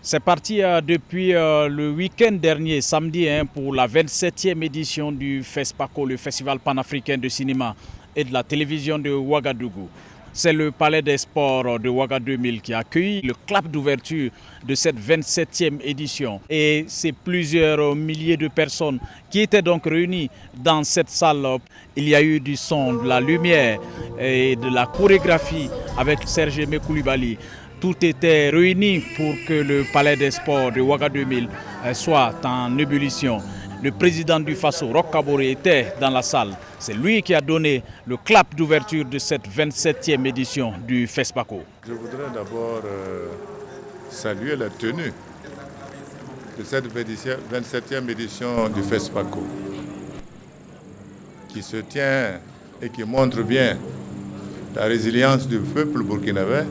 C'est parti depuis le week-end dernier, samedi, pour la 27e édition du FESPACO, le Festival panafricain de cinéma et de la télévision de Ouagadougou. C'est le Palais des Sports de Ouaga 2000 qui accueille le clap d'ouverture de cette 27e édition. Et c'est plusieurs milliers de personnes qui étaient donc réunies dans cette salle. Il y a eu du son, de la lumière et de la chorégraphie avec Serge Koulibaly. Tout était réuni pour que le Palais des Sports de Ouaga 2000 soit en ébullition. Le président du FASO, Roch Kaboré, était dans la salle. C'est lui qui a donné le clap d'ouverture de cette 27e édition du FESPACO. Je voudrais d'abord saluer la tenue de cette 27e édition du FESPACO, qui se tient et qui montre bien la résilience du peuple burkinabé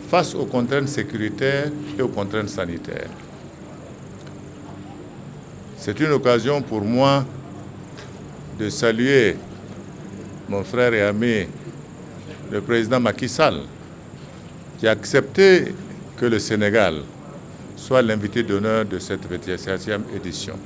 face aux contraintes sécuritaires et aux contraintes sanitaires. C'est une occasion pour moi de saluer mon frère et ami, le président Macky Sall, qui a accepté que le Sénégal soit l'invité d'honneur de cette 27e édition.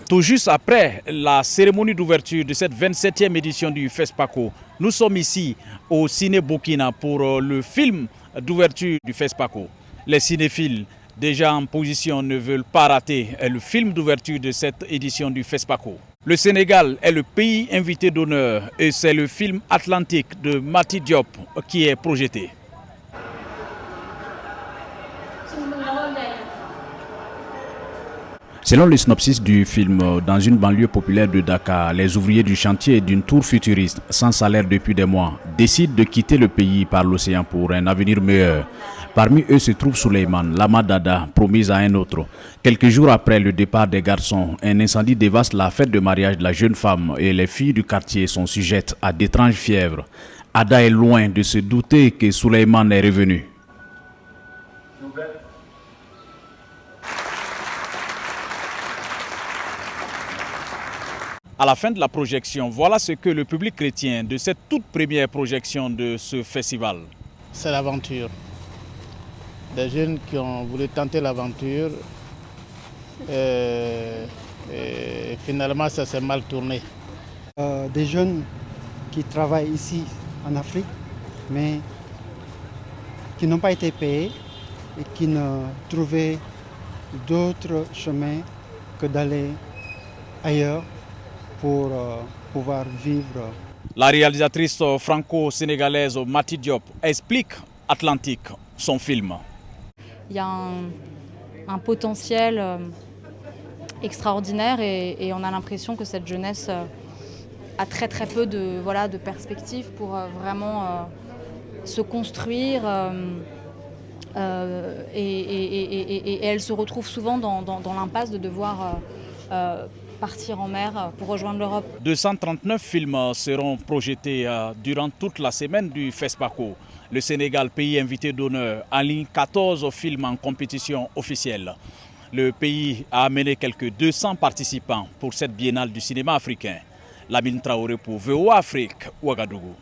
Tout juste après la cérémonie d'ouverture de cette 27e édition du FESPACO, nous sommes ici au Ciné Burkina pour le film d'ouverture du FESPACO. Les cinéphiles déjà en position ne veulent pas rater le film d'ouverture de cette édition du FESPACO. Le Sénégal est le pays invité d'honneur et c'est le film Atlantique de Mati Diop qui est projeté. Selon le synopsis du film, dans une banlieue populaire de Dakar, les ouvriers du chantier d'une tour futuriste, sans salaire depuis des mois, décident de quitter le pays par l'océan pour un avenir meilleur. Parmi eux se trouve Souleymane, l'ama Dada, promise à un autre. Quelques jours après le départ des garçons, un incendie dévaste la fête de mariage de la jeune femme et les filles du quartier sont sujettes à d'étranges fièvres. Ada est loin de se douter que Souleymane est revenu. À la fin de la projection, voilà ce que le public retient de cette toute première projection de ce festival. C'est l'aventure. Des jeunes qui ont voulu tenter l'aventure et finalement ça s'est mal tourné. Des jeunes qui travaillent ici en Afrique mais qui n'ont pas été payés et qui ne trouvaient d'autres chemins que d'aller ailleurs pour pouvoir vivre. La réalisatrice franco-sénégalaise Mati Diop explique Atlantique, son film. Il y a un potentiel extraordinaire et on a l'impression que cette jeunesse a très peu de perspectives pour vraiment se construire et elle se retrouve souvent dans l'impasse de devoir partir en mer pour rejoindre l'Europe. 239 films seront projetés durant toute la semaine du FESPACO. Le Sénégal, pays invité d'honneur, aligne 14 films en compétition officielle. Le pays a amené quelques 200 participants pour cette biennale du cinéma africain. Lamine Traoré pour VOA Afrique, Ouagadougou.